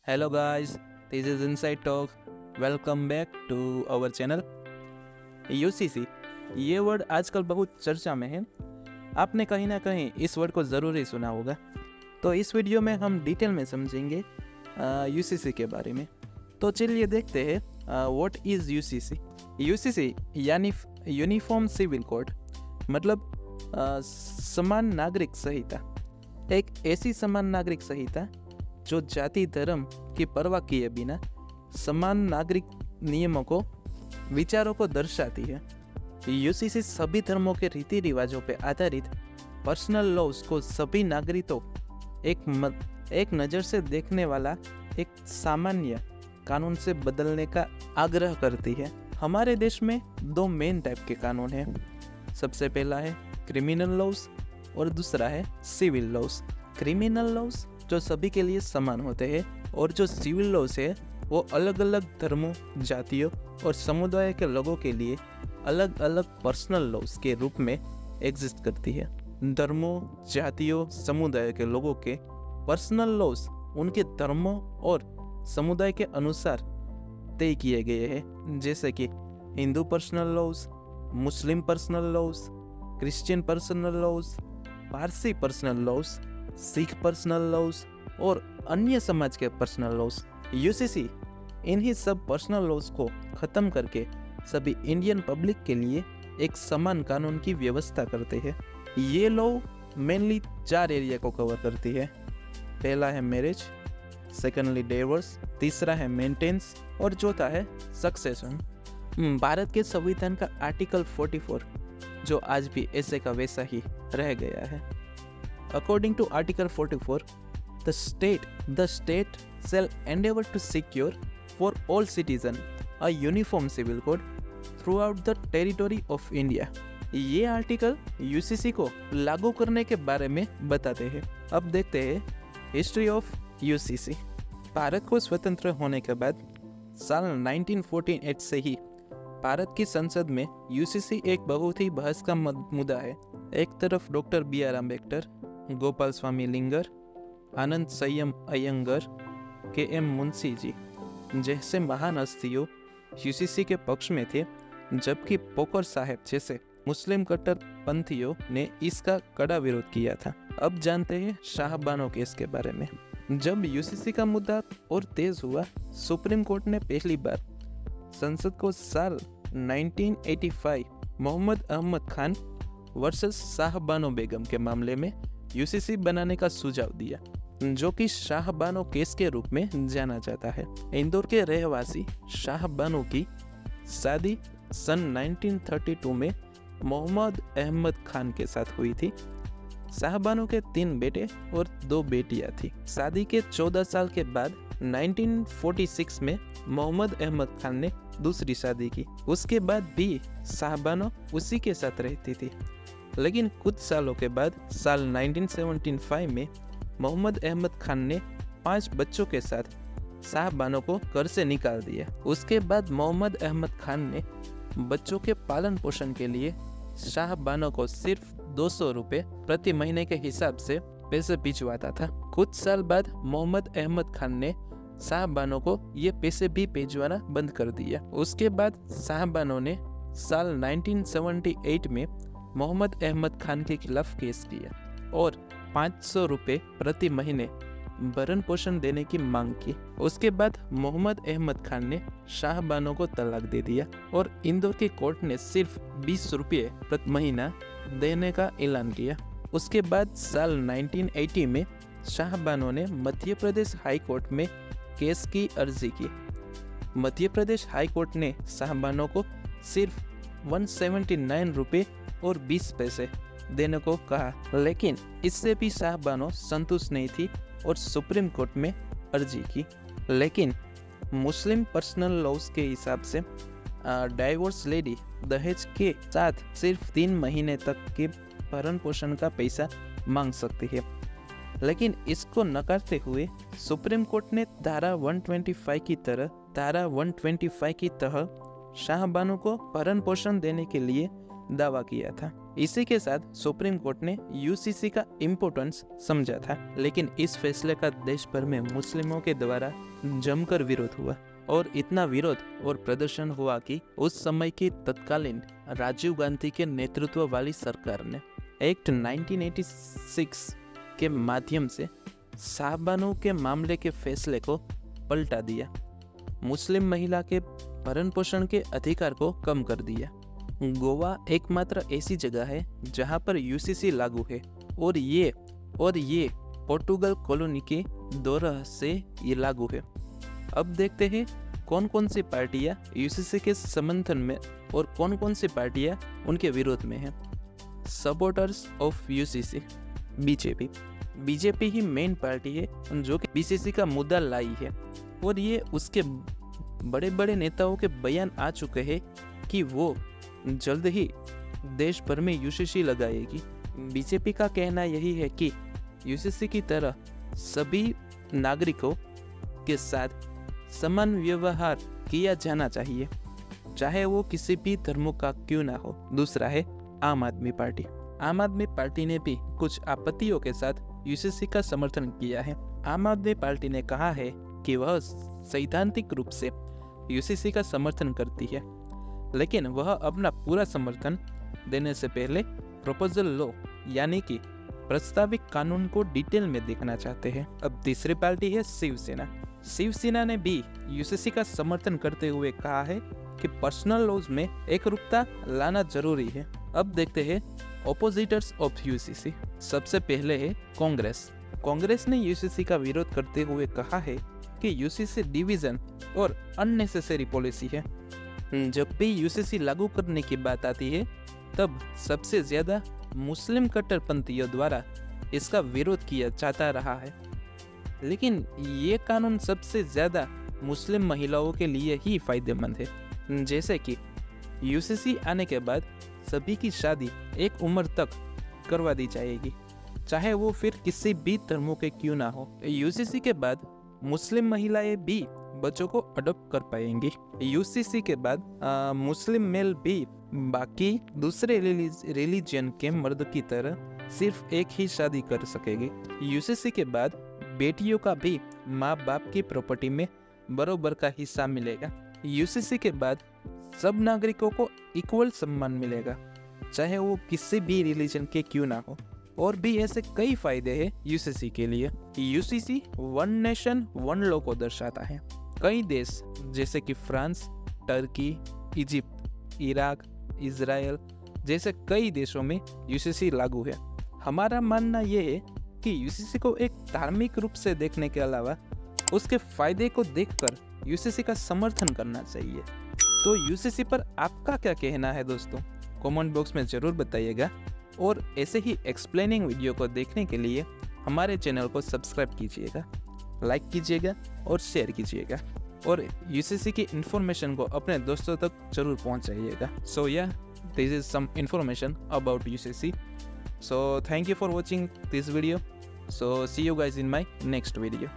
Hello guys, this is Inside Talk. Welcome back to our channel. UCC ये word आजकल बहुत चर्चा में है। आपने कहीं ना कहीं इस वर्ड को ज़रूर ही सुना होगा। तो इस वीडियो में हम डिटेल में समझेंगे UCC के बारे में। तो चलिए देखते हैं व्हाट इज़ UCC। UCC यानी यूनिफॉर्म सिविल कोड, मतलब समान नागरिक संहिता। एक ऐसी समान नागरिक संहिता जो जाति धर्म की परवाह किए बिना समान नागरिक नियमों को, विचारों को दर्शाती है। यूसीसी सभी धर्मों के रीति रिवाजों पर आधारित पर्सनल लॉज को सभी नागरिकों एक नज़र से देखने वाला एक सामान्य कानून से बदलने का आग्रह करती है। हमारे देश में दो मेन टाइप के कानून हैं। सबसे पहला है क्रिमिनल लॉज और दूसरा है सिविल लॉज। क्रिमिनल लॉज जो सभी के लिए समान होते हैं और जो सिविल लॉज है वो अलग अलग धर्मों, जातियों और समुदाय के लोगों के लिए अलग अलग पर्सनल लॉज के रूप में एग्जिस्ट करती है। धर्मों, जातियों, समुदाय के लोगों के पर्सनल लॉज उनके धर्मों और समुदाय के अनुसार तय किए गए हैं, जैसे कि Hindu personal laws, Muslim personal laws, Christian personal laws, Parsi personal laws, Sikh personal laws और अन्य समाज के पर्सनल लॉज। यूसीसी इन्हीं सब पर्सनल लॉज को ख़त्म करके सभी इंडियन पब्लिक के लिए एक समान कानून की व्यवस्था करते हैं। ये लॉ मेनली 4 एरिया को कवर करती है। पहला है मैरिज, सेकेंडली डिवोर्स, तीसरा है मेंटेनेंस और चौथा है सक्सेशन। भारत के संविधान का आर्टिकल 44 जो आज भी ऐसे का वैसा ही रह गया है। According to article 44, the state shall endeavor to secure for all citizens a uniform civil code throughout the territory of India। ये आर्टिकल यूसीसी को लागू करने के बारे में बताते हैं। अब देखते हैं हिस्ट्री ऑफ यूसीसी। भारत को स्वतंत्र होने के बाद साल 1948 से ही भारत की संसद में यूसीसी एक बहुत ही बहस का मुद्दा है। एक तरफ doctor BR Ambedkar, Gopal Swami linger, आनंद संयम अयंगर, KM मुंशी जी जैसे महान हस्तियों यूसीसी के पक्ष में थे, जबकि पोकर साहब जैसे मुस्लिम कट्टरपंथियों ने इसका कड़ा विरोध किया था। अब जानते हैं शाहबानो केस के बारे में। जब यूसीसी का मुद्दा और तेज हुआ, सुप्रीम कोर्ट ने पहली बार संसद को साल 1985 मोहम्मद अहमद खान वर्सेस शाहबानो बेगम के मामले में यूसीसी बनाने का सुझाव दिया, जो कि शाहबानो केस के रूप में जाना जाता है। इंदौर के रहवासी शाहबानो की शादी सन 1932 में मोहम्मद अहमद खान के साथ हुई थी। शाहबानो के 3 बेटे और 2 बेटियां थी। शादी के 14 साल के बाद 1946 में मोहम्मद अहमद खान ने दूसरी शादी की। उसके बाद भी शाहबानो उसी के साथ रहती थी, लेकिन कुछ सालों के बाद साल 1975 में मोहम्मद अहमद खान ने 5 बच्चों के साथ शाहबानो को घर से निकाल दिया। उसके बाद मोहम्मद अहमद खान ने बच्चों के पालन पोषण के लिए शाहबानो को सिर्फ 200 रुपये प्रति महीने के हिसाब से पैसे भिजवाता था। कुछ साल बाद मोहम्मद अहमद खान ने शाहबानो को ये पैसे भी भिजवाना बंद कर दिया। उसके बाद शाहबानो ने साल 1978 में मोहम्मद अहमद खान के खिलाफ केस किया और 500 रुपये प्रति महीने भरण पोषण देने की मांग की। उसके बाद मोहम्मद अहमद खान ने शाहबानो को तलाक दे दिया और इंदौर की कोर्ट ने सिर्फ 20 रुपये प्रति महीना देने का ऐलान किया। उसके बाद साल 1980 में शाहबानो ने मध्य प्रदेश हाई कोर्ट में केस की अर्जी की। मध्य प्रदेश हाई कोर्ट ने शाहबानो को सिर्फ 179 रुपये और 20 पैसे देने को कहा, लेकिन इससे भी शाहबानो संतुष्ट नहीं थी और सुप्रीम कोर्ट में अर्जी की। लेकिन मुस्लिम पर्सनल लॉज के हिसाब से डाइवोर्स लेडी दहेज के साथ सिर्फ 3 महीने तक के भरण पोषण का पैसा मांग सकती है, लेकिन इसको नकारते हुए सुप्रीम कोर्ट ने धारा 125 की तरह शाहबानो को भरण पोषण देने के लिए दावा किया था। इसी के साथ सुप्रीम कोर्ट ने यूसीसी का इम्पोर्टेंस समझा था, लेकिन इस फैसले का देश भर में मुस्लिमों के द्वारा जमकर विरोध हुआ और इतना विरोध और प्रदर्शन हुआ कि उस समय की तत्कालीन राजीव गांधी के नेतृत्व वाली सरकार ने एक्ट 1986 के माध्यम से साहबानों के मामले के फैसले को पलटा दिया, मुस्लिम महिला के भरण पोषण के अधिकार को कम कर दिया। गोवा एकमात्र ऐसी जगह है जहां पर यूसीसी लागू है और ये पोर्टुगल कॉलोनी के दौरान से ये लागू है। अब देखते हैं कौन कौन सी पार्टियां यूसीसी के समर्थन में और कौन कौन सी पार्टियां उनके विरोध में हैं। Supporters of UCC, BJP he main party है जो कि बीसीसी का मुद्दा लाई है और ये उसके बड़े बड़े नेताओं के बयान आ चुके हैं कि वो जल्द ही देश भर में यूसीसी लगाएगी। बीजेपी का कहना यही है कि यूसीसी की तरह सभी नागरिकों के साथ समान व्यवहार किया जाना चाहिए, चाहे वो किसी भी धर्म का क्यों ना हो। दूसरा है आम आदमी पार्टी। आम आदमी पार्टी ने भी कुछ आपत्तियों के साथ यूसीसी का समर्थन किया है। आम आदमी पार्टी ने कहा है कि वह सैद्धांतिक रूप से यूसीसी का समर्थन करती है, लेकिन वह अपना पूरा समर्थन देने से पहले प्रपोजल लॉ यानी कि प्रस्तावित कानून को डिटेल में देखना चाहते हैं। अब तीसरी पार्टी है शिवसेना ने भी यूसीसी का समर्थन करते हुए कहा है कि पर्सनल लॉज में एकरूपता लाना जरूरी है। अब देखते हैं ऑपोजिटर्स ऑफ यूसीसी। सबसे पहले है कांग्रेस ने यूसीसी का विरोध करते हुए कहा है कि यूसीसी डिवीजन और अननेसेसरी पॉलिसी है। जब भी यूसीसी लागू करने की बात आती है तब सबसे ज्यादा मुस्लिम कट्टरपंथियों द्वारा इसका विरोध किया जाता रहा है, लेकिन ये कानून सबसे ज्यादा मुस्लिम महिलाओं के लिए ही फायदेमंद है। जैसे कि यूसीसी आने के बाद सभी की शादी एक उम्र तक करवा दी जाएगी, चाहे वो फिर किसी भी धर्मों के क्यों ना हो। यूसीसी के बाद मुस्लिम महिलाएं भी बच्चों को अडॉप्ट कर पाएंगी। यूसीसी के बाद मुस्लिम मेल भी बाकी दूसरे रिलीजन के मर्द की तरह सिर्फ एक ही शादी कर सकेगी। यूसीसी के बाद बेटियों का भी माँ बाप की प्रॉपर्टी में बराबर का हिस्सा मिलेगा। यूसीसी के बाद सब नागरिकों को इक्वल सम्मान मिलेगा, चाहे वो किसी भी रिलीजन के क्यों ना हो। और भी ऐसे कई फायदे हैं यूसीसी के लिए। UCC one nation one law को दर्शाता है। कई देश जैसे कि France, Turkey, Egypt, Iraq, Israel जैसे कई देशों में यूसीसी लागू है। हमारा मानना यह है कि यूसीसी को एक धार्मिक रूप से देखने के अलावा उसके फायदे को देखकर यूसीसी का समर्थन करना चाहिए। तो यूसीसी पर आपका क्या कहना है दोस्तों, कमेंट बॉक्स में जरूर बताइएगा। और ऐसे ही एक्सप्लेनिंग वीडियो को देखने के लिए हमारे चैनल को सब्सक्राइब कीजिएगा, लाइक कीजिएगा और शेयर कीजिएगा, और यूसीसी की इन्फॉर्मेशन को अपने दोस्तों तक जरूर पहुंचाइएगा। So yeah this is some information about UCC. So thank you for watching this video. So see you guys in my next video.